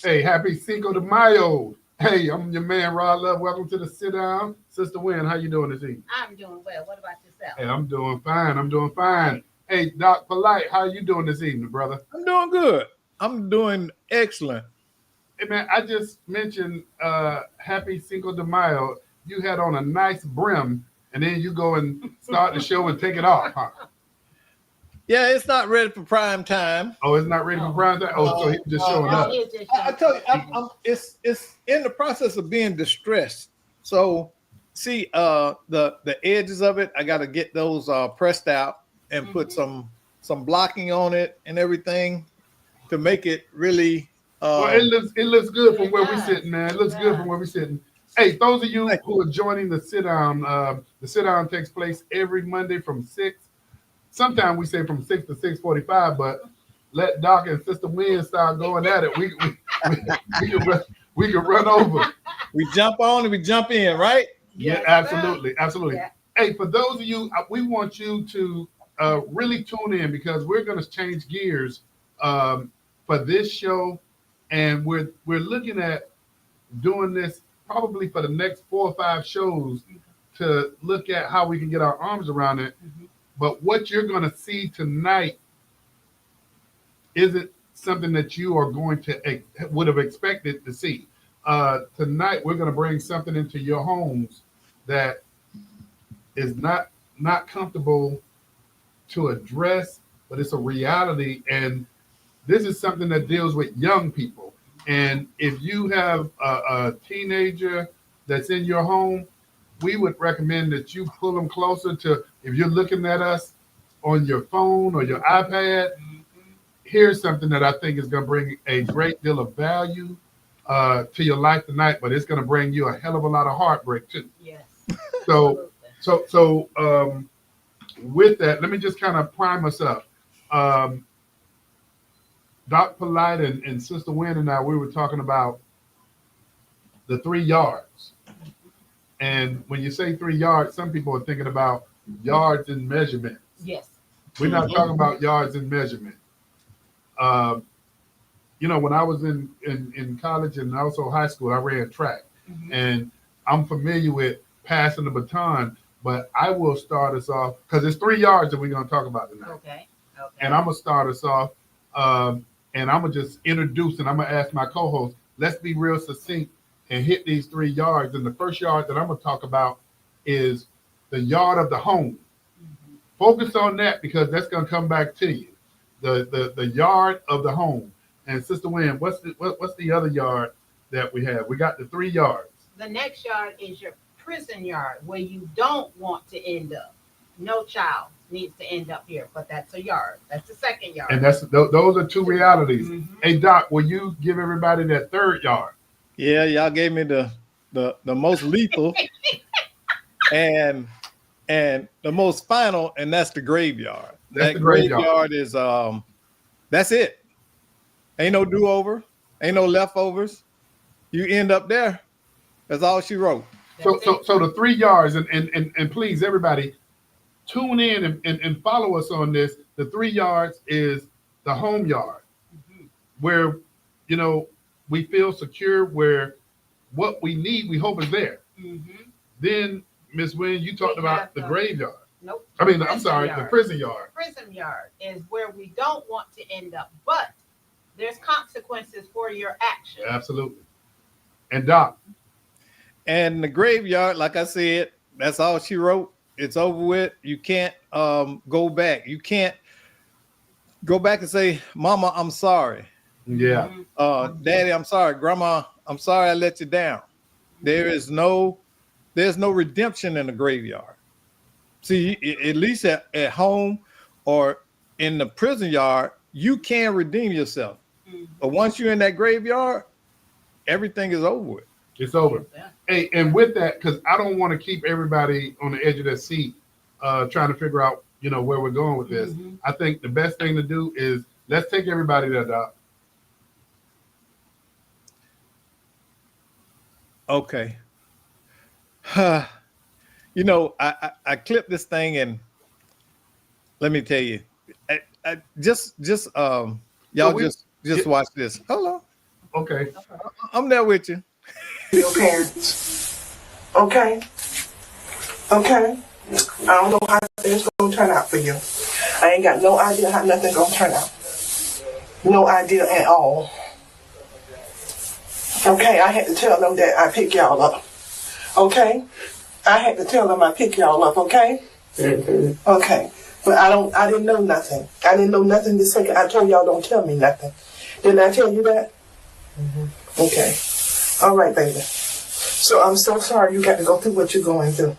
Hey, happy Cinco de Mayo. Hey, I'm your man, Rod Love. Welcome to the sit down. Sister Wynn, how you doing this evening? I'm doing well. What about yourself? Hey, I'm doing fine. I'm doing fine. Right. Hey, Doc Polite, how you doing this evening, brother? I'm doing good. I'm doing excellent. Hey, man, I just mentioned happy Cinco de Mayo. You had on a nice brim, and then you go and start the show and take it off, huh? Yeah, it's not ready for prime time. Oh, it's not ready for prime time? Oh, so he's just showing Oh, up. he's just I tell you, it's in the process of being distressed. So, see, the edges of it, I got to get those pressed out and put some blocking on it and everything to make it really. Well, it looks good from It where we're does. sitting, man. It It looks good does. from where we're sitting. Hey, those of you Thank who are joining the sit down takes place every Monday from 6. Sometimes we say from 6 to 6:45, but let Doc and Sister Wynn start going at it. We, we can run, we can run over. we jump on and we jump in, right? Yeah, Yes, absolutely, absolutely. Yeah. Hey, for those of you, we want you to really tune in because we're going to change gears for this show, and we're looking at doing this probably for the next 4 or 5 shows to look at how we can get our arms around it. Mhm. But what you're going to see tonight isn't something that you are going to would have expected to see. Tonight, we're going to bring something into your homes that is not comfortable to address, but it's a reality, and this is something that deals with young people. And if you have a teenager that's in your home, we would recommend that you pull them closer to, if you're looking at us on your phone or your iPad, here's something that I think is going to bring a great deal of value to your life tonight, but it's going to bring you a hell of a lot of heartbreak too. Yes. So, Absolutely. so with that, let me just kind of prime us up. Um, Doc Polite and Sister Wynn and I, we were talking about the 3 yards. And when you say 3 yards, some people are thinking about yards in measurement. Yes. We're not talking about yards in measurement. Um, when I was in college and also high school, I ran track. Mhm. And I'm familiar with passing the baton, but I will start us off because it's 3 yards that we're going to talk about tonight. Okay. Okay. And I'm going to start us off and I'm going to just introduce and I'm going to ask my co host, let's be real succinct and hit these 3 yards. And the first yard that I'm going to talk about is the yard of the home. Mhm. Focus on that because that's going to come back to you. The yard of the home. And Sister Wynn, what's the other yard that we have? We got the 3 yards. The next yard is your prison yard where you don't want to end up. No child needs to end up here, but that's a yard. That's the second yard. And those are two realities. Mhm. Hey Doc, will you give everybody that third yard? Yeah, y'all gave me the most lethal and the most final, and that's the graveyard. That's That the graveyard. is that's it. Ain't no do-over, ain't no leftovers. You end up there. That's all she wrote. So That's so it. so the 3 yards and please everybody tune in and follow us on this. The 3 yards is the home yard Mhm. where you know we feel secure, where what we need we hope is there. Mhm. Then Miss Wynn, you talked We about have the the- graveyard. Nope. I mean, I'm Prison sorry, the yard. prison yard. Prison yard is where we don't want to end up, but there's consequences for your action. Absolutely. And Doc, And the graveyard, like I said, that's all she wrote. It's over with. You can't go back. You can't go back and say, Mama, I'm sorry. yeah, Mhm. Daddy, I'm sorry. Grandma, I'm sorry I let you down. There is there's no redemption in the graveyard. See, at least at home or in the prison yard, you can redeem yourself. Mhm. But once you're in that graveyard, everything is over with. it's over. Yeah. Hey, and with that, because I don't want to keep everybody on the edge of their seat, trying to figure out, where we're going with this. Mhm. I think the best thing to do is let's take everybody there, Doc. Okay. I clipped this thing and let me tell you, I just Well, y'all we just watch this. Hold on. Okay. I'm there with you. Your parents. Okay? Okay? I don't know how things gonna turn out for you. I ain't got no idea how nothing gonna turn out. No idea at all. Okay, I had to tell them that I pick y'all up. Okay? I had to tell them I pick y'all up, okay? Okay. But I didn't know nothing. I didn't know nothing the second I told y'all don't tell me nothing. Didn't I tell you that? Okay. All right, baby. So I'm so sorry you got to go through what you're going through.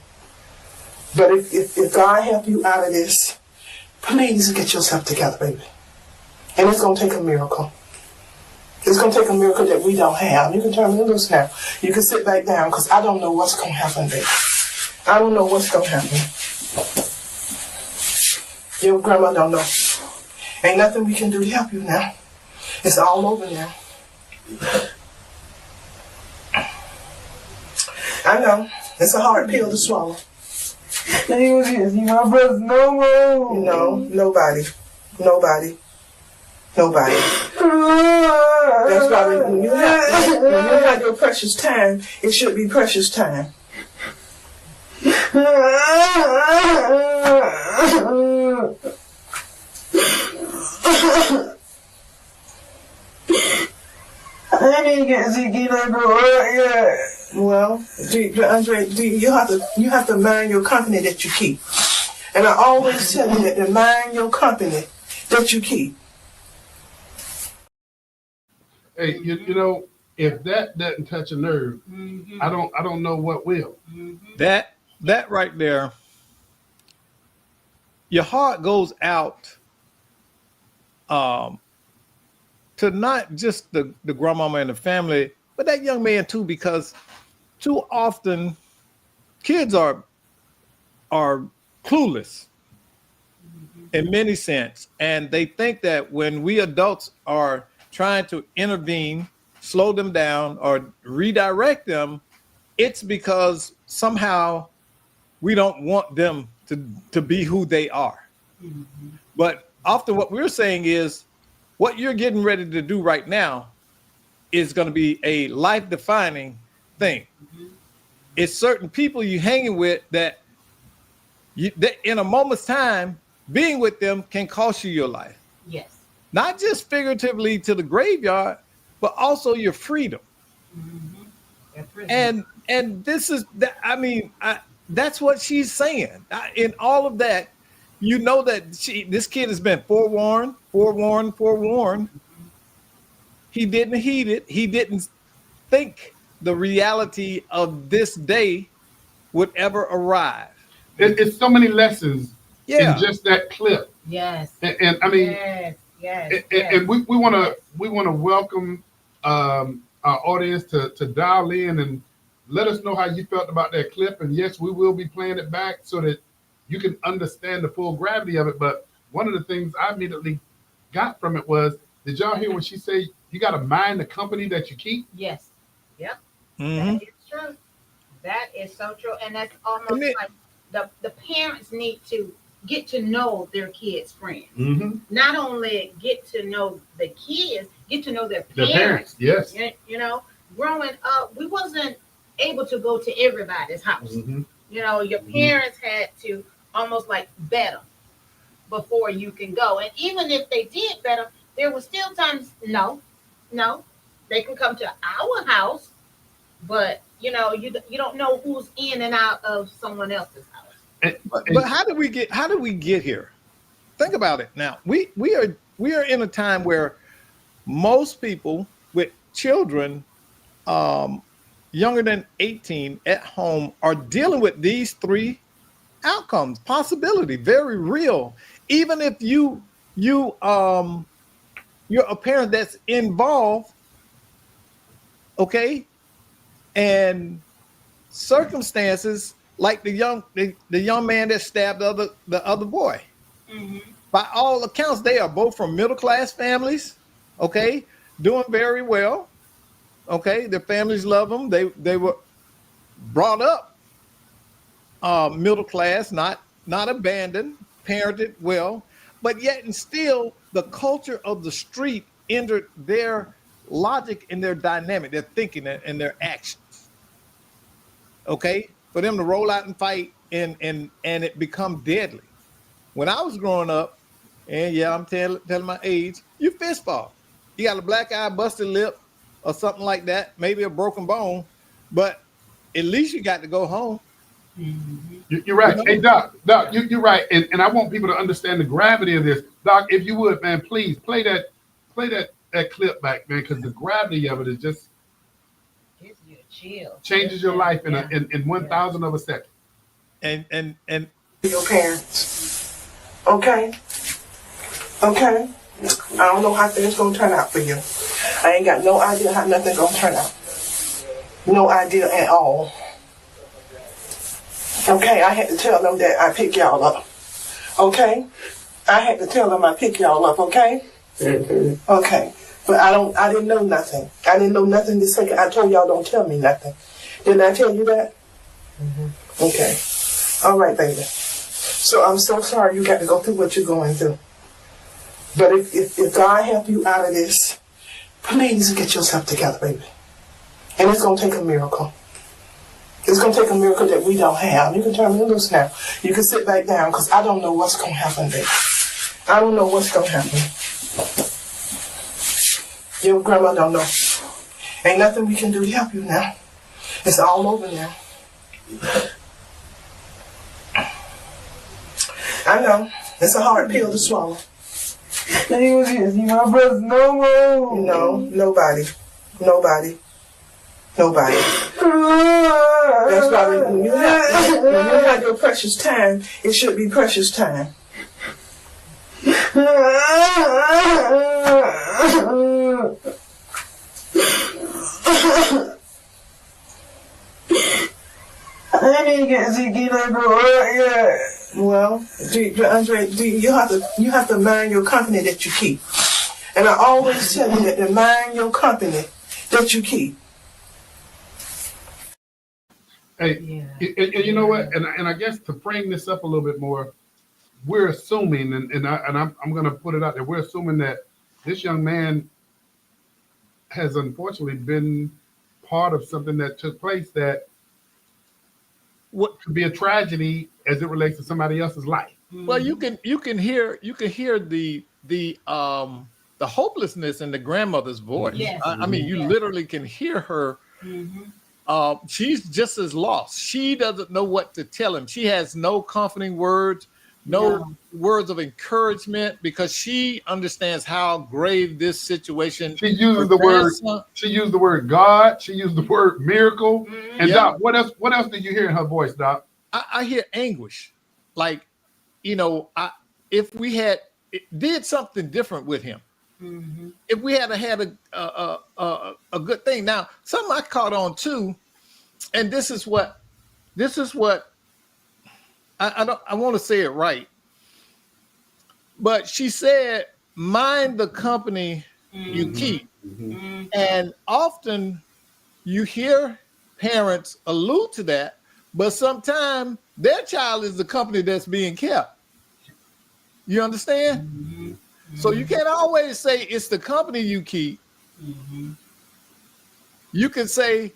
But if God help you out of this, please get yourself together, baby. And it's going to take a miracle. It's going to take a miracle that we don't have. You can turn me loose now. You can sit back down because I don't know what's going to happen, baby. I don't know what's going to happen. Your grandma don't know. Ain't nothing we can do to help you now. It's all over now. I know. It's a hard pill to swallow. You can't see my breath no more. No, nobody. Nobody. Nobody. That's why when you have your precious time, it should be precious time. I didn't get to see Kina go right yet. Well, Andre, you have to mind your company that you keep. And I always tell you that to mind your company that you keep. Hey, you know, if that doesn't touch a nerve, I don't know what will. That right there, your heart goes out to not just the grandmama and the family, but that young man too, because too often kids are clueless in many sense, and they think that when we adults are trying to intervene, slow them down, or redirect them, it's because somehow we don't want them to be who they are. But often what we're saying is what you're getting ready to do right now is going to be a life-defining thing. It's certain people you're hanging with that in a moment's time, being with them can cost you your life. Yes. Not just figuratively to the graveyard, but also your freedom. And this is that. I mean, that's what she's saying. In all of that, you know that this kid has been forewarned. He didn't heed it. He didn't think the reality of this day would ever arrive. It's so many lessons Yeah. in just that clip. Yes. And I mean, Yes. and we want to welcome our audience to dial in and let us know how you felt about that clip. And yes, we will be playing it back so that you can understand the full gravity of it. But one of the things I immediately got from it was, did y'all hear when she said you got to mind the company that you keep? Yes. Yep. Mhm. That is true. That is so true. And that's almost And like the parents need to get to know their kids' friends. Mm-hmm. Not only get to know the kids, get to know their The parents. parents, yes. You know, growing up, we wasn't able to go to everybody's house. Mm-hmm. You know, your parents had to almost like vet them before you can go. And even if they did vet them, there were still times, no, they can come to our house, but you know, you don't know who's in and out of someone else's house. But how did we get here? Think about it. Now we are in a time where most people with children younger than 18 at home are dealing with these three outcomes. Possibility, very real. Even if you're a parent that's involved, okay, and circumstances like the young man that stabbed the other boy. Mm-hmm. By all accounts, they are both from middle class families, okay, doing very well. Okay, their families love them. They were brought up middle class, not abandoned, parented well, but yet and still the culture of the street entered their logic in their dynamic, their thinking and their actions. Okay, for them to roll out and fight and it become deadly. When I was growing up, and yeah, I'm telling my age, you fist fall. You got a black eye, busted lip, or something like that, maybe a broken bone, but at least you got to go home. You're right. Hey, Doc, you're right. And I want people to understand the gravity of this. Doc, if you would, man, please play that clip back, man, because the gravity of it is just Gives you a chill. changes your life in Yeah. in 1,000 of a second. And Your parents. Okay? Okay? I don't know how things gonna turn out for you. I ain't got no idea how nothing gonna turn out. No idea at all. Okay, I had to tell them that I pick y'all up. Okay? I had to tell them I pick y'all up, okay? Okay. But I didn't know nothing. I didn't know nothing this second. I told y'all don't tell me nothing. Didn't I tell you that? Okay. All right, baby. So I'm so sorry you got to go through what you're going through. But if God help you out of this, please get yourself together, baby. And it's going to take a miracle. It's going to take a miracle that we don't have. You can turn me loose now. You can sit back down because I don't know what's going to happen, baby. I don't know what's going to happen. Your grandma don't know. Ain't nothing we can do to help you now. It's all over now. I know. It's a hard pill to swallow. You can't see my breath no more. No, nobody. That's why when you have your precious time, it should be precious time. I didn't get to get up right yet. Well, Andre, you have to mind your company that you keep. And I always tell you that to mind your company that you keep. Hey, and you know what? And I guess to frame this up a little bit more, we're assuming, and I'm going to put it out there. We're assuming that this young man has unfortunately been part of something that took place that what could be a tragedy as it relates to somebody else's life. well, you can hear the hopelessness in the grandmother's voice. Yes. I mean, you literally can hear her. She's just as lost. She doesn't know what to tell him. She has no comforting words, no words of encouragement, because she understands how grave this situation. She uses the word. She used the word God. She used the word miracle. And Yeah. Doc, what else did you hear in her voice, Doc? I hear anguish. Like, if we had did something different with him, if we had a good thing. Now, something I caught on too, and this is what I want to say it right, but she said, "Mind the company you keep," and often you hear parents allude to that, but sometimes their child is the company that's being kept. You understand? So you can't always say it's the company you keep. You can say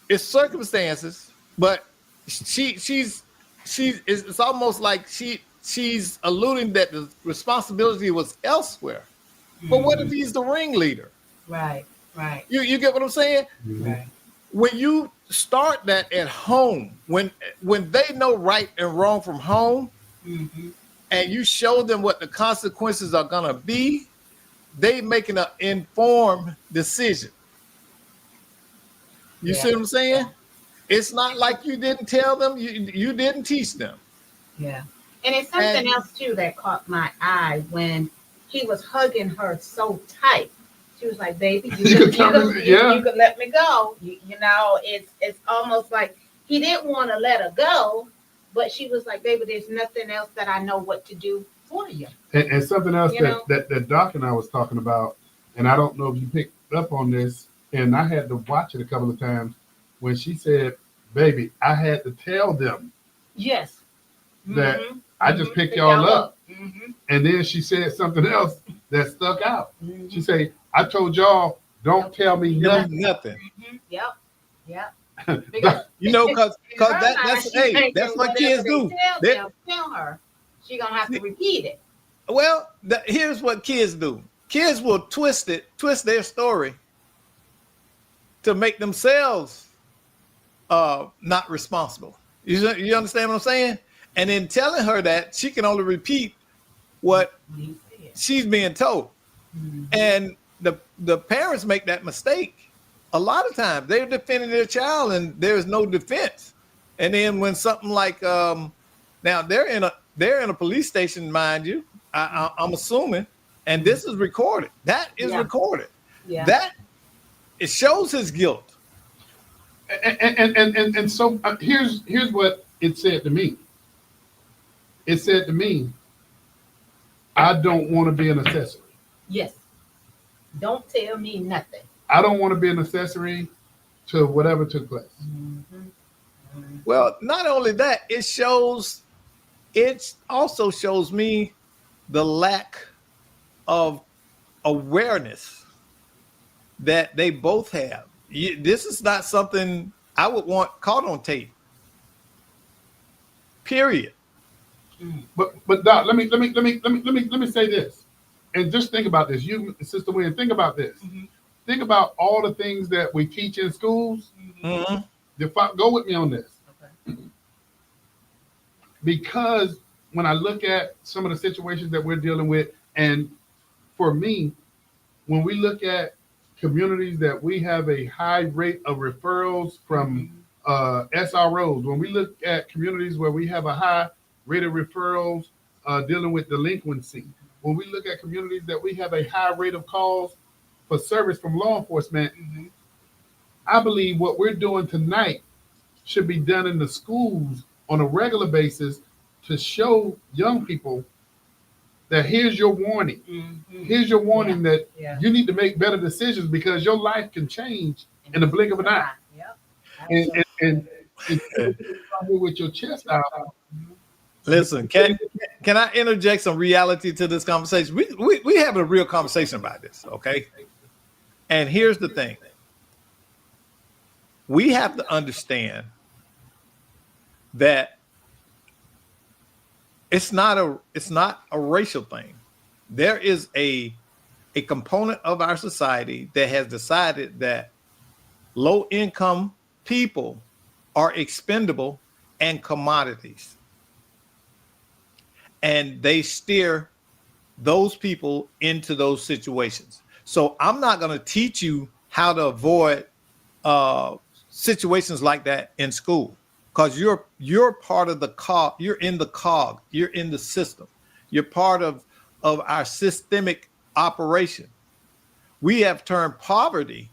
it's circumstances, but it's almost like she's alluding that the responsibility was elsewhere. But what if he's the ringleader? Right. You get what I'm saying? Right. When you start that at home, when they know right and wrong from home, and you show them what the consequences are gonna be, they making an informed decision. You see what I'm saying? It's not like you didn't tell them, you didn't teach them. Yeah. And it's something else too that caught my eye when he was hugging her so tight. She was like, "Baby, you could let me go." You know, it's almost like he didn't want to let her go, but she was like, "Baby, there's nothing else that I know what to do for you." And something else You know? that Doc and I was talking about, and I don't know if you picked up on this, and I had to watch it a couple of times when she said, "Baby, I had to tell them Yes. that I just picked y'all up. Mm-hmm. And then she said something else that stuck out. Mm-hmm. She said, "I told y'all, don't tell me Tell me nothing." nothing. Mm-hmm. Yep. Yep. Because You know, cause in her mind, that's she hey, thinking that's what whatever kids they do. tell her, she gonna have to repeat it. Well, here's what kids do. Kids will twist their story to make themselves not responsible. You understand what I'm saying? And in telling her that, she can only repeat what You said. she's being told. Mhm. And the parents make that mistake. A lot of times they're defending their child and there's no defense. And then when something like now they're in a police station, mind you, I'm assuming, and this is recorded. That is Yeah. recorded. Yeah. That it shows his guilt. And so here's what it said to me. It said to me, "I don't want to be an accessory. Yes. Don't tell me nothing. I don't want to be an accessory to whatever took place." Mm-hmm. Well, not only that, it also shows me the lack of awareness that they both have. This is not something I would want caught on tape. Period. But Doc, let me say this, and just think about this. You, Sister Wynn, think about this. Mhm. Think about all the things that we teach in schools. Mhm. Go with me on this, Okay. because when I look at some of the situations that we're dealing with, and for me, when we look at communities that we have a high rate of referrals from SROs, when we look at communities where we have a high rate of referrals dealing with delinquency, when we look at communities that we have a high rate of calls for service from law enforcement, Mhm. I believe what we're doing tonight should be done in the schools on a regular basis to show young people that here's your warning. Mhm. Here's your warning that Yeah. you need to make better decisions because your life can change in the blink of an eye. Yep. And with your chest out. Listen, can I interject some reality to this conversation? We having a real conversation about this, okay? And here's the thing. We have to understand that it's not a racial thing. There is a component of our society that has decided that low income people are expendable and commodities. And they steer those people into those situations. So I'm not going to teach you how to avoid situations like that in school, because you're part of the cog. You're in the cog. You're in the system. You're part of our systemic operation. We have turned poverty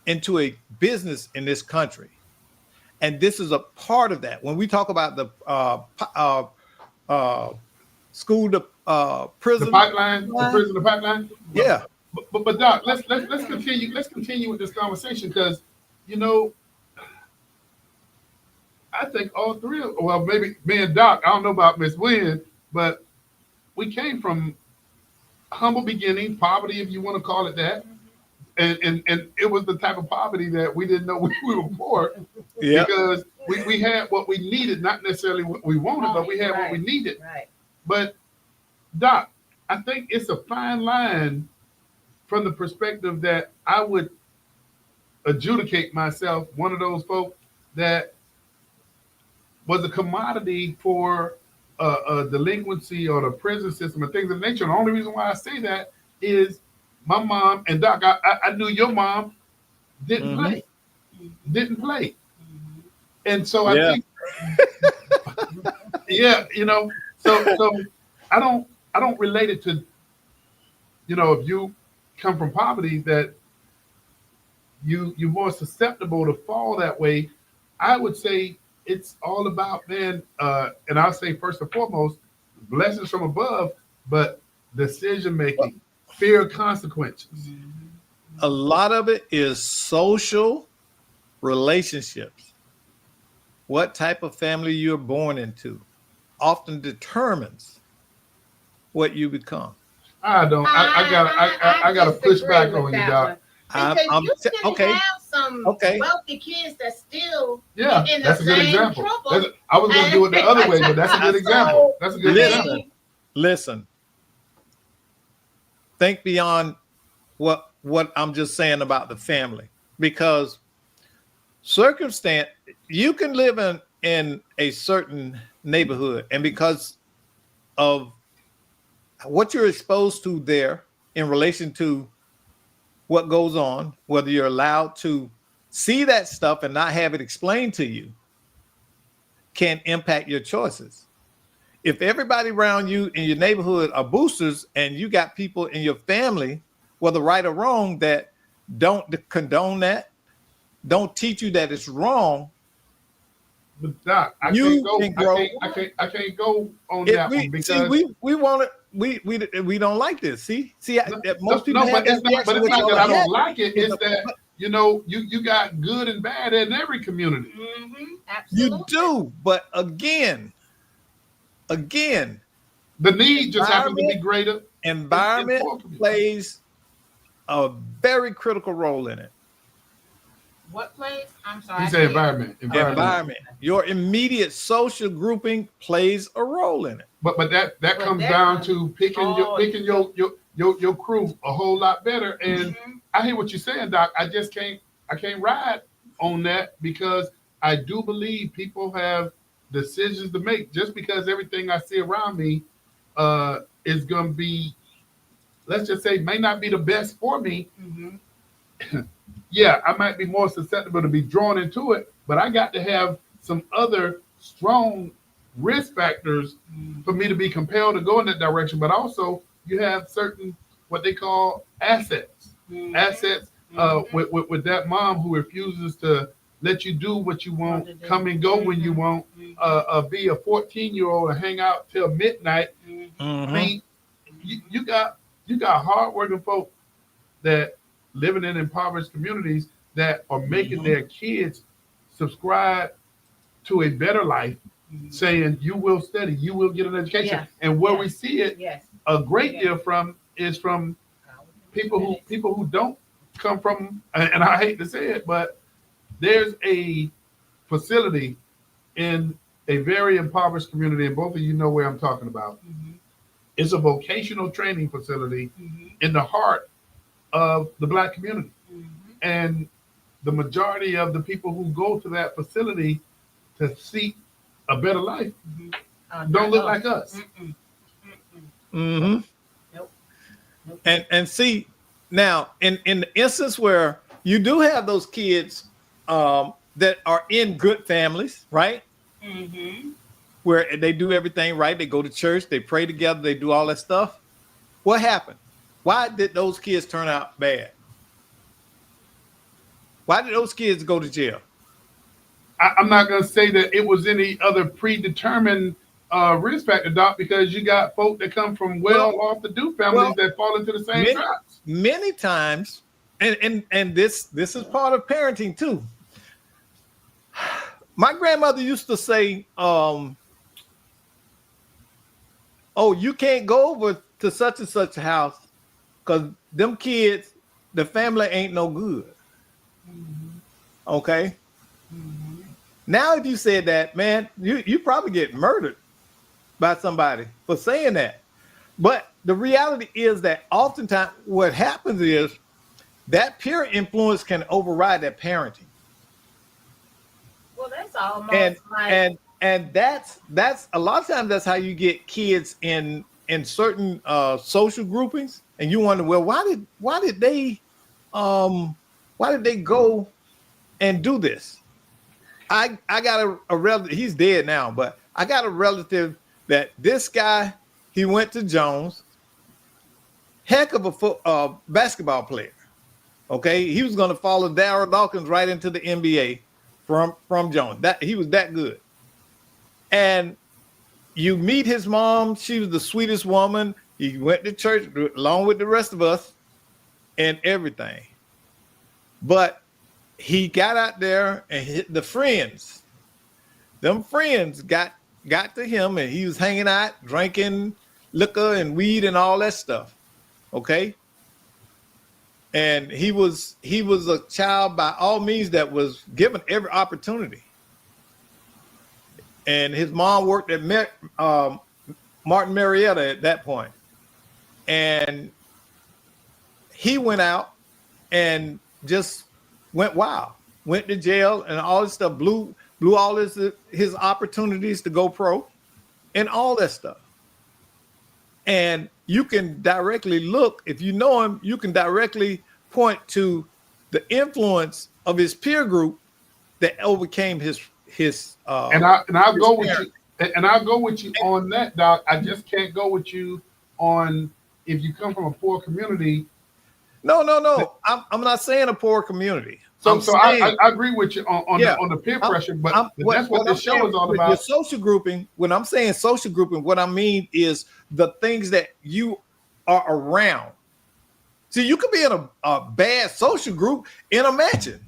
into a business in this country, and this is a part of that. When we talk about the school to prison, The pipeline, the prison, the pipeline. yeah. But Doc, let's continue. Let's continue with this conversation because, you know, I think all three of, well, maybe me and Doc, I don't know about Miss Wynn, but we came from humble beginning, poverty, if you want to call it that. And it was the type of poverty that we didn't know we were poor Yeah. because we had what we needed, not necessarily what we wanted, but we had what we needed. Right. But Doc, I think it's a fine line from the perspective that I would adjudicate myself one of those folks that was a commodity for a delinquency or the prison system and things of that nature. And the only reason why I say that is my mom and Doc, I knew your mom didn't play. And so I Yeah. think, yeah, you know, so I don't relate it to, you know, if you come from poverty that you're more susceptible to fall that way. I would say it's all about, man, and I'll say first and foremost, blessings from above, but decision making, fear of consequences. A lot of it is social relationships. What type of family you're born into often determines what you become. I don't. I gotta push disagree back with on you, that Doc. one. Because I'm you t- can okay. have some Okay. wealthy kids that still Yeah, get in that's the a good same example. trouble. I was gonna do it the other way, but that's a good example. That's a good Listen. example. Listen. Think beyond what I'm just saying about the family, because circumstance, you can live in a certain neighborhood, and because of what you're exposed to there in relation to what goes on, whether you're allowed to see that stuff and not have it explained to you, can impact your choices. If everybody around you in your neighborhood are boosters and you got people in your family, whether right or wrong, that don't condone that, don't teach you that it's wrong, But Doc, I You can't go. can grow. I can't go on if that one we because see we want it, we don't like this. See, most people have but that it's not. reaction But it's with not y'all that I have. don't like it. It's It's a- that you got good and bad in every community. Mm-hmm, You absolutely. do, but again, The need just happens to be greater. environment poor communities. plays a very critical role in it. What place? I'm sorry. He I said can't- environment. Environment, your immediate social grouping plays a role in it. But that But comes that down one- to picking your crew a whole lot better. And Mhm. I hear what you're saying, Doc. I just can't ride on that because I do believe people have decisions to make. Just because everything I see around me is gonna be, let's just say, may not be the best for me. Mhm. Yeah, I might be more susceptible to be drawn into it, but I got to have some other strong risk factors for me to be compelled to go in that direction. But also, you have certain what they call assets. Mhm. Assets with that mom who refuses to let you do what you want, Want to do. come and go when you want, be a 14-year-old and hang out till midnight. Mhm. I mean, you got hardworking folk that living in impoverished communities that are making their kids subscribe to a better life, saying you will study, you will get an education. Yeah. And where Yeah. we see it Yes. a great Yeah. deal from is from people who don't come from, and I hate to say it, but there's a facility in a very impoverished community, and both of you know where I'm talking about. Mhm. It's a vocational training facility Mhm. in the heart of the Black community. Mhm. And the majority of the people who go to that facility to seek a better life don't look like us. Mm-mm. Mm-mm. Mm-hmm. Nope. Nope. And see now in the instance where you do have those kids that are in good families, right? Mhm. Where they do everything right, they go to church, they pray together, they do all that stuff. What happened? Why did those kids turn out bad? Why did those kids go to jail? I'm not going to say that it was any other predetermined risk factor, Doc, because you got folk that come from well-off-to-do families that fall into the same traps. Many times, and this is part of parenting too. My grandmother used to say, "Oh, you can't go over to such and such a house because them kids, the family ain't no good." Okay. Now, if you said that, man, you probably get murdered by somebody for saying that. But the reality is that oftentimes what happens is that peer influence can override that parenting. Well, that's almost And like that's a lot of times that's how you get kids in certain social groupings, and you wonder, well, why did they go and do this? I got a relative, he's dead now, but I got a relative that this guy, he went to Jones, heck of a basketball player. Okay, he was going to follow Darryl Dawkins right into the NBA from Jones. That he was that good. And you meet his mom, she was the sweetest woman. He went to church along with the rest of us and everything. But he got out there and hit the friends. Them friends got to him, and he was hanging out, drinking, liquor and weed and all that stuff. Okay. And he was a child by all means that was given every opportunity. And his mom worked at Martin Marietta at that point. And he went out and just went wild, went to jail and all this stuff, blew all his opportunities to go pro and all that stuff. And you can directly look, if you know him, you can directly point to the influence of his peer group that overcame his and I'll go with you, and I'll go with you on that, Doc. I just can't go with you on if you come from a poor community. No. I'm not saying a poor community. So I agree with you on the peer pressure, but that's what the show is all about. Your social grouping, when I'm saying social grouping, what I mean is the things that you are around. See, you could be in a bad social group in a mansion.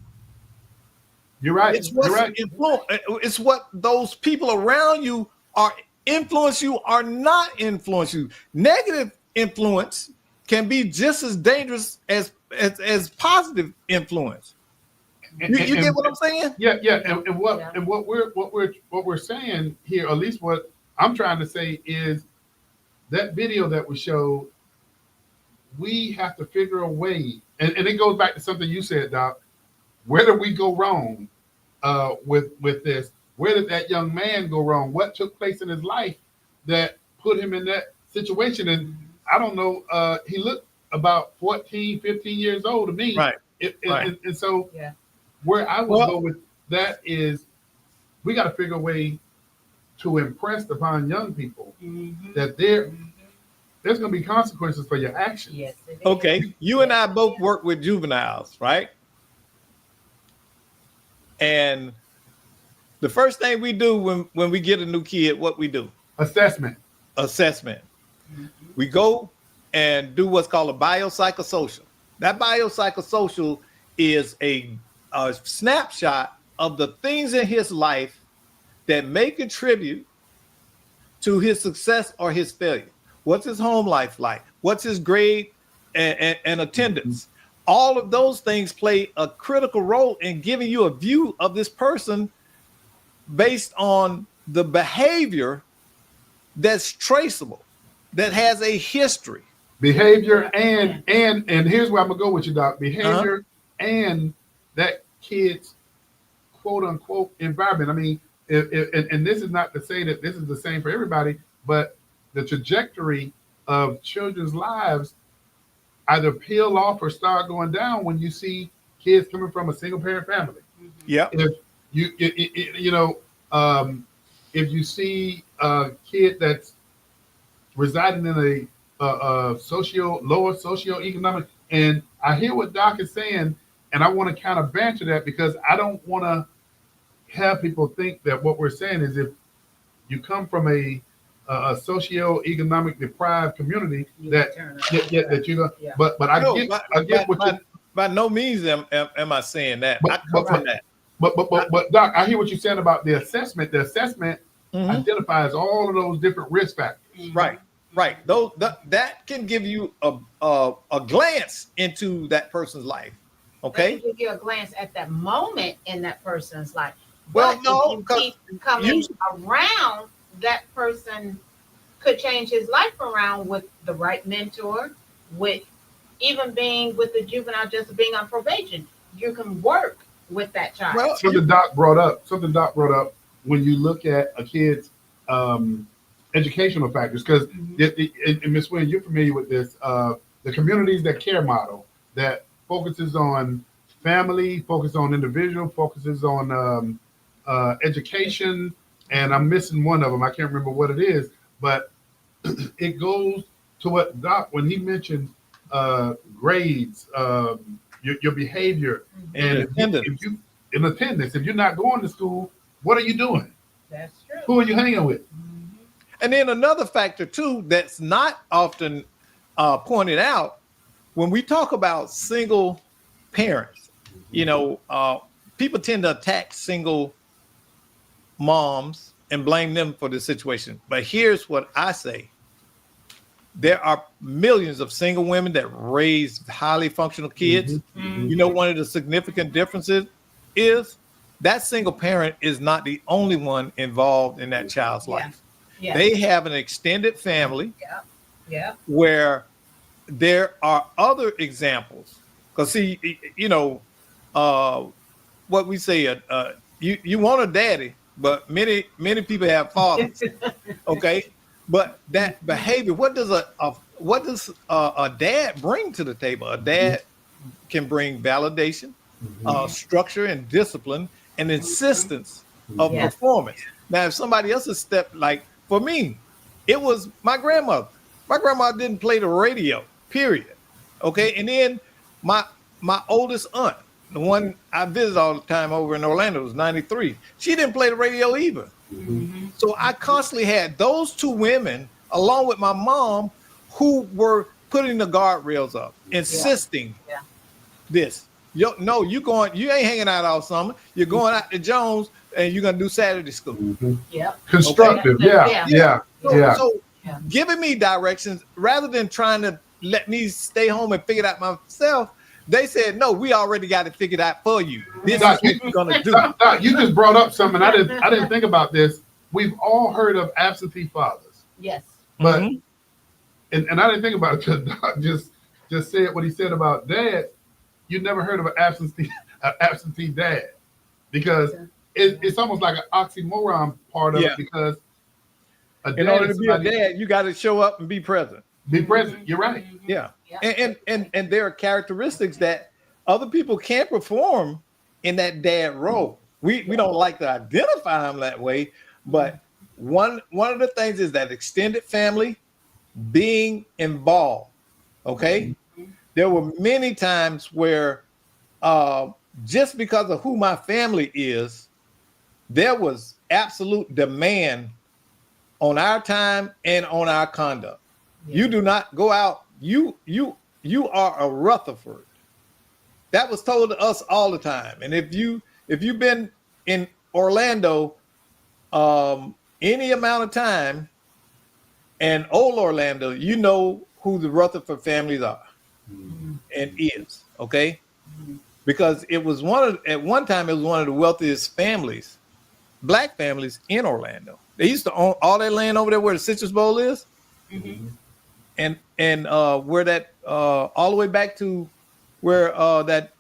You're right. It's it's what those people around you are influence you or not influence you. Negative influence can be just as dangerous as positive influence. You get what I'm saying? Yeah. And what we're saying here, at least what I'm trying to say, is that video that we showed, we have to figure a way, and it goes back to something you said, Doc. Where did we go wrong with this? Where did that young man go wrong? What took place in his life that put him in that situation? And I don't know, he looked about 14, 15 years old to me. Right. And so where I would go with that is we got to figure a way to impress upon young people that there's going to be consequences for your actions. Yes. Okay. You and I both work with juveniles, right? And the first thing we do when we get a new kid, what we do? Assessment. We go and do what's called a biopsychosocial. That biopsychosocial is a snapshot of the things in his life that may contribute to his success or his failure. What's his home life like? What's his grade and attendance? All of those things play a critical role in giving you a view of this person based on the behavior that's traceable, that has a history. Behavior and here's where I'm gonna go with you, Doc. Behavior and that kid's quote unquote environment. I mean, and this is not to say that this is the same for everybody, but the trajectory of children's lives either peel off or start going down when you see kids coming from a single parent family. Yeah. If if you see a kid that's residing in a lower socioeconomic, and I hear what Doc is saying, and I want to kind of banter that because I don't want to have people think that what we're saying is if you come from a socioeconomic deprived community that you're gonna. Yeah. But I get what you. By no means am I saying that. But Doc, I hear what you're saying about the assessment. The assessment identifies all of those different risk factors. Right. That can give you a glance into that person's life. Okay. They can give you a glance at that moment in that person's life. Well, But no, if you keep coming around, that person could change his life around with the right mentor, with even being with the juvenile justice, being on probation. You can work with that child. Well, Something Doc brought up when you look at a kid's educational factors, because and Ms. Wynn, you're familiar with this, the communities that care model that focuses on family, focuses on individual, focuses on education, and I'm missing one of them. I can't remember what it is, but it goes to what Doc, when he mentioned grades, your behavior, and attendance. If you're not going to school, what are you doing? That's true. Who are you hanging with? And then another factor too that's not often pointed out when we talk about single parents. People tend to attack single moms and blame them for the situation. But here's what I say: there are millions of single women that raise highly functional kids. Mhm. You know, one of the significant differences is that single parent is not the only one involved in that child's Yeah. life. Yeah. They have an extended family Yeah. where there are other examples. Because see, you know, what we say, you want a daddy, but many people have fathers. Okay, but that behavior, what does a dad bring to the table? A dad can bring validation, structure, and discipline, and insistence of Yes. performance. Now, if somebody else's step, like for me, it was my grandmother. My grandma didn't play the radio, period. Okay, and then my oldest aunt, the one I visit all the time over in Orlando, was 93. She didn't play the radio either. So I constantly had those two women, along with my mom, who were putting the guardrails up, insisting this. You ain't hanging out all summer. You're going out to Jones and you're gonna do Saturday school. Yep. Constructive. Okay. Yeah. So Yeah. giving me directions rather than trying to let me stay home and figure it out myself. They said, no, we already got it figured out for you. This is what you're gonna do. Doc, you just brought up something. I didn't think about this. We've all heard of absentee fathers, Yes. but Mhm. and I didn't think about it because Doc just said what he said about dad. You never heard of an absentee dad because it's almost like an oxymoron part of Yeah. it because a In dad order is to be a somebody- dad, you got to show up and be present. be present. You're right. Yeah. Yeah. And there are characteristics that other people can't perform in that dad role. We don't like to identify them that way, but one of the things is that extended family being involved. Okay. There were many times where just because of who my family is, there was absolute demand on our time and on our conduct. You do not go out. You are a Rutherford. That was told to us all the time. And if you've been in Orlando any amount of time, and old Orlando, you know who the Rutherford families are and is. Okay, because it was at one time it was one of the wealthiest families, black families in Orlando. They used to own all that land over there where the Citrus Bowl is. And where that all the way back to where that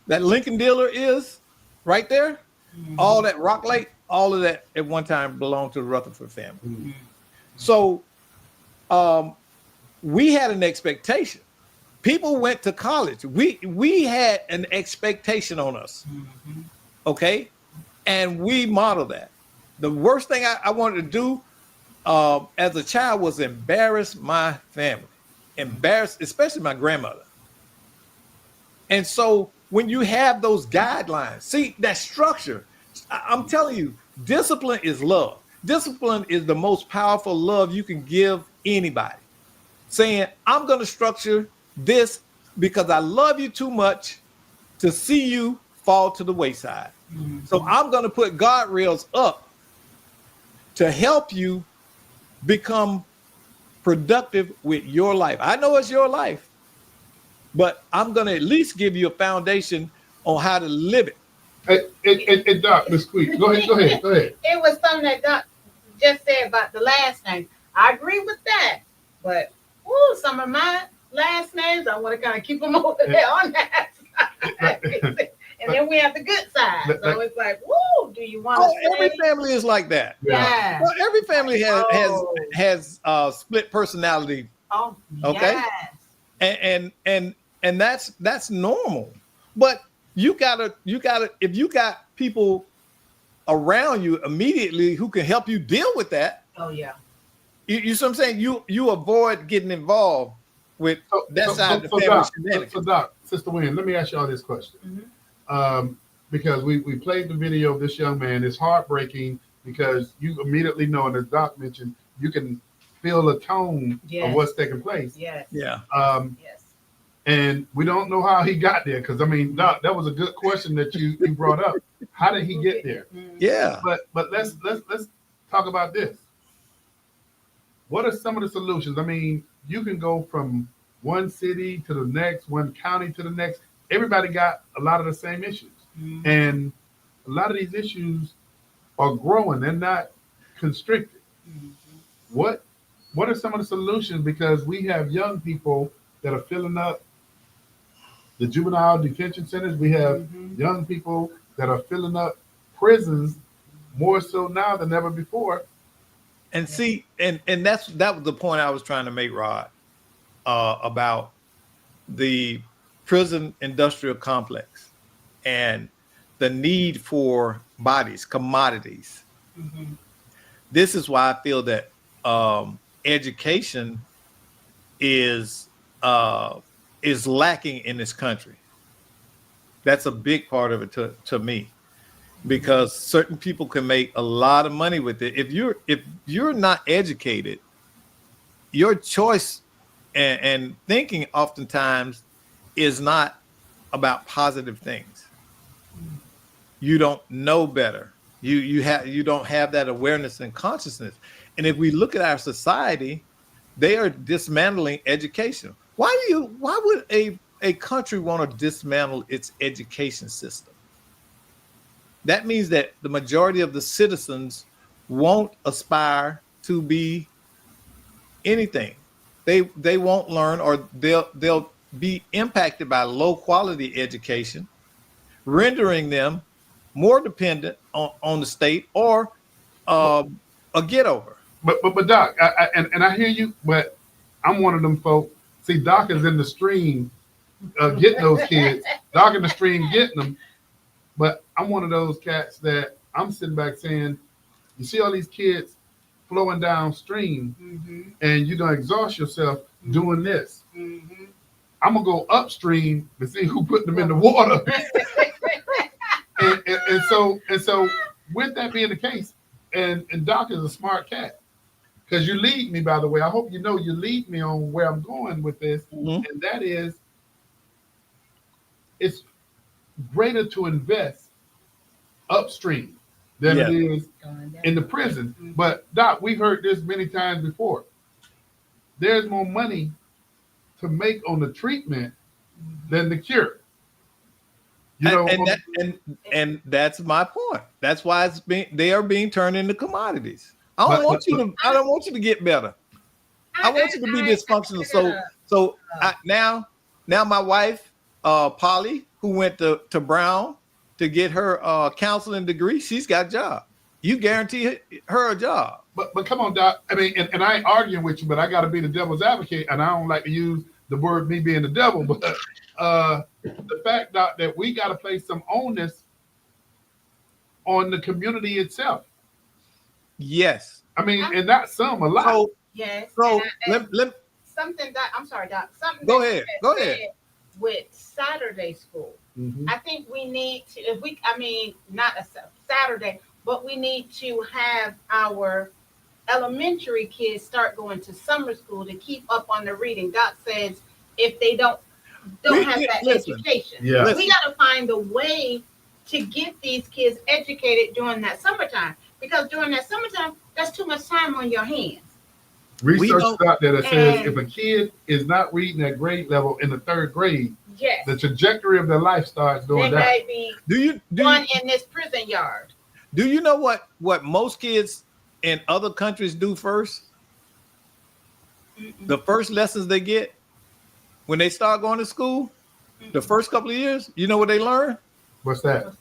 Lincoln dealer is, right there, all that Rock Lake, all of that at one time belonged to the Rutherford family. So we had an expectation. People went to college. We had an expectation on us, okay, and we modeled that. The worst thing I wanted to do as a child was embarrass my family, embarrass especially my grandmother. And so when you have those guidelines, see that structure, I'm telling you, discipline is love. Discipline is the most powerful love you can give anybody. Saying, I'm going to structure this because I love you too much to see you fall to the wayside. So I'm going to put guardrails up to help you become productive with your life. I know it's your life, but I'm going to at least give you a foundation on how to live it. Hey, Doc, Miss Squeak, go ahead. It was something that Doc just said about the last name. I agree with that, but some of my last names, I want to kind of keep them over there on that side. And then we have the good side. So it's like, do you want to Every family is like that. Yeah. Well, every family has split personality, Oh, Okay. yes. and that's normal. But you gotta if you got people around you immediately who can help you deal with that, Oh, yeah. you see what I'm saying? You avoid getting involved with that side of the family shenanigans. So Doc, Sister Wynn, let me ask y'all this question. Because we played the video of this young man. It's heartbreaking because you immediately know, and as Doc mentioned, you can feel the tone Yes. of what's taking place. Yes. Yeah. Yes. And we don't know how he got there. Because I mean, Doc, that was a good question that you brought up. How did he get there? Yeah. But let's talk about this. what are some of the solutions? I mean, you can go from one city to the next, one county to the next. Everybody got a lot of the same issues. And a lot of these issues are growing. They're not constricted. What are some of the solutions? Because we have young people that are filling up the juvenile detention centers. We have young people that are filling up prisons more so now than ever before. And see, and that was the point I was trying to make, Rod, about the prison industrial complex and the need for bodies, commodities. This is why I feel that education is lacking in this country. That's a big part of it to me, because certain people can make a lot of money with it. If you're not educated, your choice and thinking oftentimes is not about positive things. You don't know better. You don't have that awareness and consciousness. And if we look at our society, they are dismantling education. Why would a country want to dismantle its education system? That means that the majority of the citizens won't aspire to be anything. They won't learn, or they'll be impacted by low quality education, rendering them more dependent on the state or a get over. But Doc, I hear you, but I'm one of them folk. See, Doc is in the stream getting those kids. Doc in the stream getting them. But I'm one of those cats that I'm sitting back saying, you see all these kids flowing downstream, and you're gonna exhaust yourself doing this. I'm gonna go upstream to see who put them in the water. and so with that being the case, and Doc is a smart cat, because you lead me, by the way. I hope you know you lead me on where I'm going with this, and that is, it's greater to invest upstream than it is in the prison. But Doc, we've heard this many times before. There's more money to make on the treatment than the cure. You know, and that's my point. That's why they are being turned into commodities. I don't want you to get better. I want you to be dysfunctional. So now my wife, Polly, who went to Brown to get her counseling degree, she's got a job. You guarantee her a job. But come on, Doc. I mean, and I ain't arguing with you, but I got to be the devil's advocate, and I don't like to use the word me being the devil, but the fact, Doc, that we got to place some onus on the community itself. Yes. I mean, and not some, a lot. So, yes. So something that I'm sorry, Doc. Something. Go ahead. With Saturday school, I think we need to. Not a Saturday, but we need to have our elementary kids start going to summer school to keep up on the reading. Doc says if they don't have that education, we got to find a way to get these kids educated during that summertime, because during that summertime, that's too much time on your hands. Research out there that says if a kid is not reading at grade level in the third grade, the trajectory of their life starts going down. They may be one in this prison yard. Do you know what most kids in other countries do first? The first lessons they get when they start going to school, the first couple of years, you know what they learn? What's that?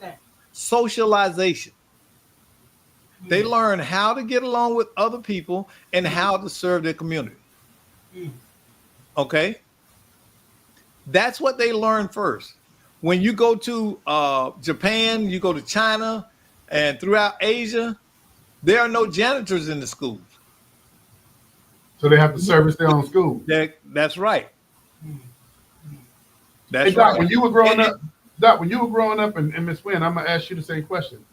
Socialization. They learn how to get along with other people and how to serve their community. Okay? That's what they learn first. When you go to Japan, you go to China, and throughout Asia, there are no janitors in the schools. So they have to service their own school. That's right. That's Doc, right. when you were growing up, Doc, when you were growing up, and Miss Wynn, I'm gonna ask you the same question.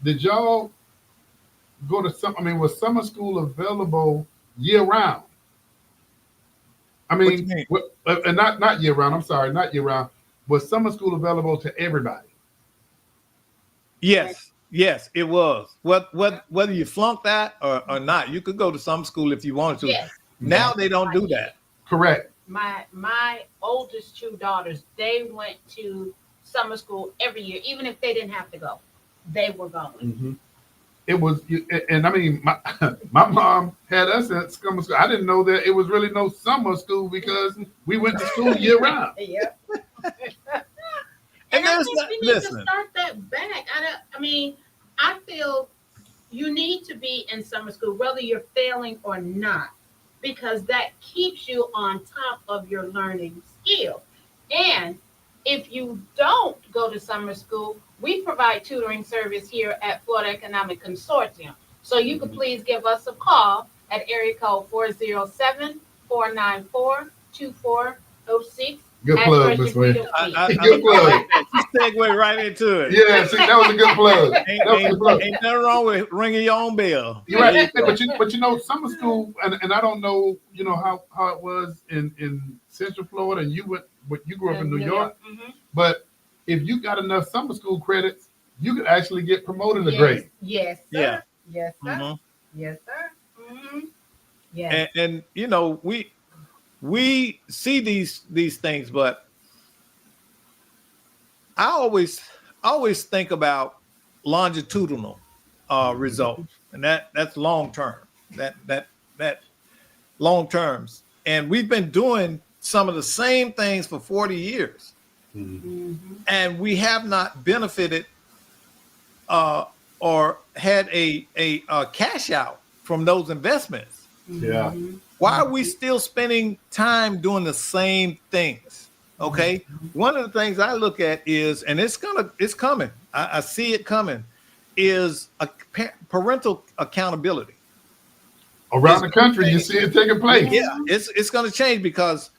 Did y'all go to was summer school available year round? I mean, and not year round. I'm sorry, not year round. Was summer school available to everybody? Yes. Yes, it was. Whether you flunked that or not, you could go to some school if you wanted to. Yes. Now they don't do that. Correct. My oldest two daughters, they went to summer school every year, even if they didn't have to go. They were going. It was, and I mean, my mom had us at summer school. I didn't know that it was really no summer school because we went to school year round. Yeah. And And I there's think not- we need listen. to start that back. I mean, I feel you need to be in summer school, whether you're failing or not, because that keeps you on top of your learning skill. And if you don't go to summer school, we provide tutoring service here at Florida Economic Consortium. So you could please give us a call at area code 407-494-2406. Good Ask plug, Reggie Miss Wade. Guido, please. Good plug. You segue right into it. Yeah, see, that was a good plug. Ain't, That was a good plug. ain't nothing wrong with ringing your own bell. You're right, but you know, summer school, and I don't know, you know how it was in Central Florida, and you grew up in New York, Mhm. but if you got enough summer school credits, you could actually get promoted a Yes, grade. Yes, sir. Yeah. Yes, sir. Mhm. Yes, sir. Yes. And you know, we see these things, but I always think about longitudinal results, and that's long term. That long terms, and we've been doing some of the same things for 40 years, and we have not benefited or had a cash out from those investments. Yeah. Why are we still spending time doing the same things? Okay. One of the things I look at is, and it's coming. I see it coming, is a parental accountability. Around the country, you see it taking place. Yeah, it's going to change, because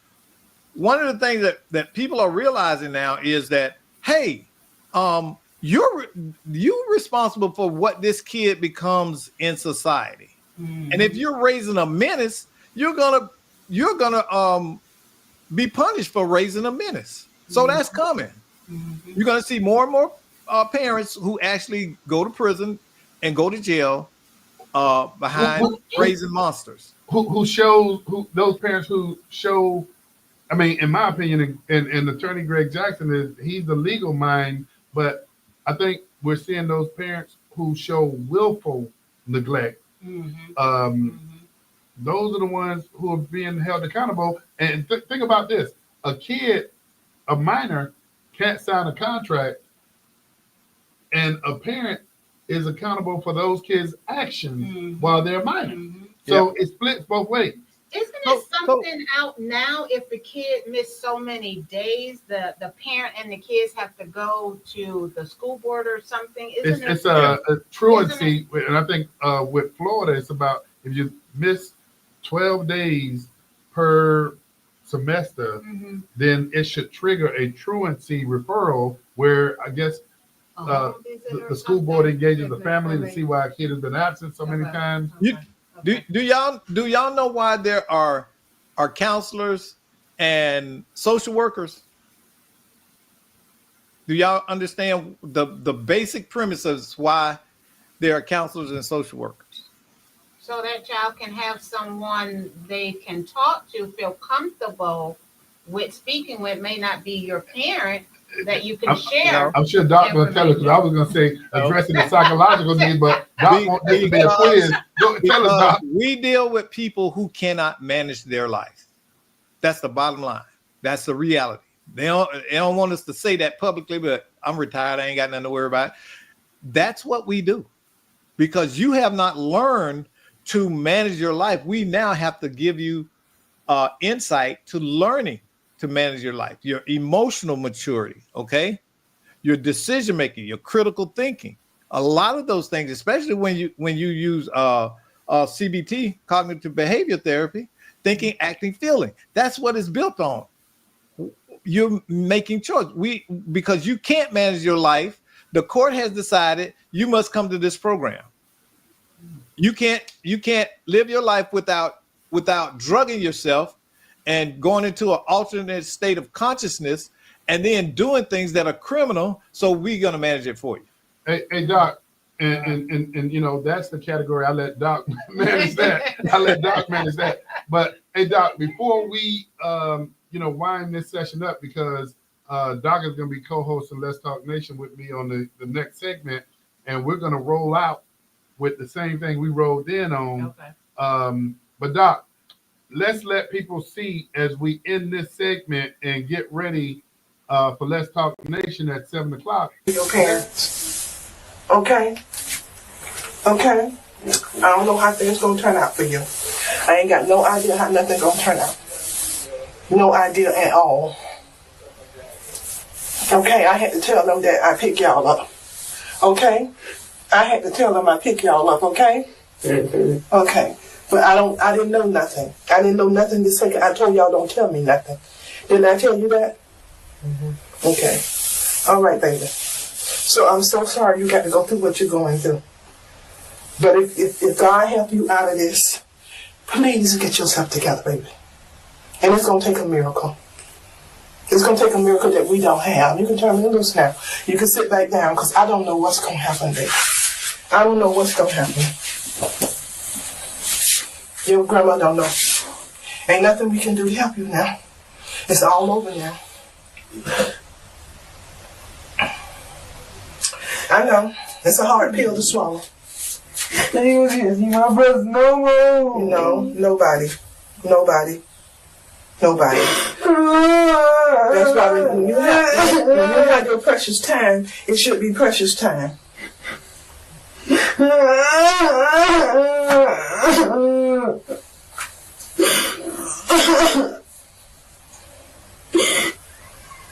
one of the things that people are realizing now is that, hey, you're responsible for what this kid becomes in society. And if you're raising a menace, you're gonna be punished for raising a menace. So that's coming. You're gonna see more and more parents who actually go to prison and go to jail behind raising monsters. Those parents who show, I mean, in my opinion, and Attorney Greg Jackson he's the legal mind, but I think we're seeing those parents who show willful neglect. Those are the ones who are being held accountable. And think about this: a minor can't sign a contract, and a parent is accountable for those kids' actions while they're minor. So it splits both ways. Isn't it something out now if the kid missed so many days, the parent and the kids have to go to the school board or something? It's a truancy, and I think with Florida, it's about if you miss 12 days per semester, then it should trigger a truancy referral where I guess the school board engages the family to see why a kid has been absent so many times. Do y'all know why there are counselors and social workers? Do y'all understand the basic premises why there are counselors and social workers? So that child can have someone they can talk to, feel comfortable with speaking with, may not be your parent, that you can share. I'm sure Doc will tell us, because I was going to say addressing the psychological need, but Doc wants this to be a quiz. Tell us, Doc. We deal with people who cannot manage their life. That's the bottom line. That's the reality. They don't want us to say that publicly, but I'm retired. I ain't got nothing to worry about. That's what we do, because you have not learned to manage your life. We now have to give you insight to learning to manage your life, your emotional maturity, okay? Your decision making, your critical thinking. A lot of those things, especially when you use CBT, cognitive behavior therapy, thinking, acting, feeling. That's what it's built on. You're making choice. Because you can't manage your life. The court has decided you must come to this program. You can't live your life without drugging yourself and going into an alternate state of consciousness and then doing things that are criminal. So we're going to manage it for you. Hey, Doc, And you know, that's the category I let Doc manage that. I let Doc manage that. But hey, Doc, before we you know, wind this session up, because Doc is going to be co-hosting Let's Talk Nation with me on the next segment, and we're going to roll out with the same thing we rolled in on. Okay. But Doc, let's let people see as we end this segment and get ready for Let's Talk Nation at 7 o'clock. Your parents. Okay? Okay? I don't know how things gonna turn out for you. I ain't got no idea how nothing gonna turn out. No idea at all. Okay, I had to tell them that I pick y'all up. Okay? I had to tell them I pick y'all up, okay? Okay. But I didn't know nothing. I didn't know nothing this second. I told y'all don't tell me nothing. Didn't I tell you that? Okay. All right, baby. So I'm so sorry you got to go through what you're going through. But if God help you out of this, please get yourself together, baby. And it's going to take a miracle. It's going to take a miracle that we don't have. You can turn me loose now. You can sit back down because I don't know what's going to happen, baby. I don't know what's going to happen. Your grandma don't know. Ain't nothing we can do to help you now. It's all over now. I know. It's a hard pill to swallow. They was here, see my brother no more. No, nobody. Nobody. Nobody. That's why when you have your precious time, it should be precious time.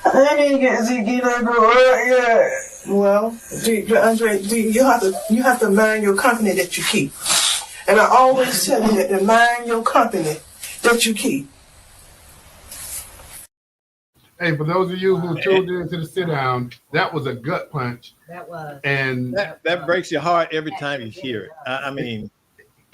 I didn't get to see Gina go right yet. Well, Andre, you have to mind your company that you keep. And I always tell you that to mind your company that you keep. Hey, for those of you who tuned in to the sit down, that was a gut punch. That was. And That breaks your heart every time you hear it. I mean,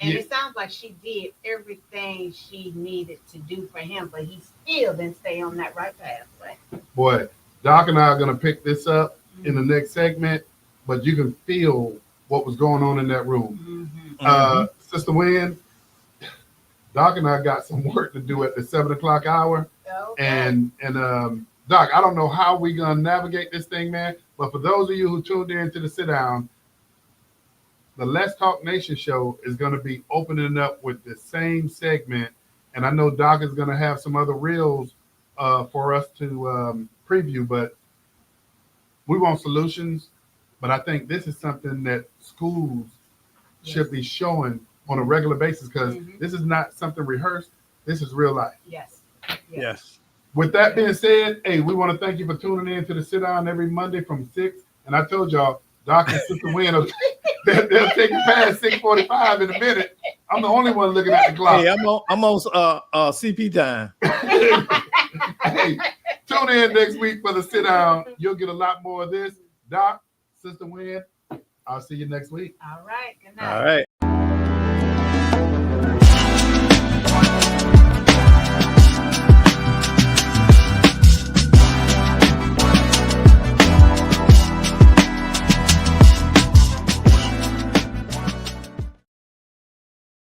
And Yeah. it sounds like she did everything she needed to do for him, but he still didn't stay on that right path. Right? boy, Doc and I are going to pick this up in the next segment, but you can feel what was going on in that room. Mm-hmm. Sister Wynn, Doc and I got some work to do at the 7 o'clock hour. Okay. And Doc, I don't know how we're going to navigate this thing, man, but for those of you who tuned in to the sit down, the Let's Talk Nation show is going to be opening up with the same segment. And I know Doc is going to have some other reels for us to preview, but we want solutions. But I think this is something that schools should be showing on a regular basis, because this is not something rehearsed. This is real life. Yes. yes. With that being said, hey, we want to thank you for tuning in to the sit down every Monday from 6. And I told y'all, Doc and Sister Wynn, they'll take you past 6:45 in a minute. I'm the only one looking at the clock. Hey, I'm on CP time. Hey, tune in next week for the sit down. You'll get a lot more of this. Doc, Sister Wynn, I'll see you next week. All right. Good night. All right.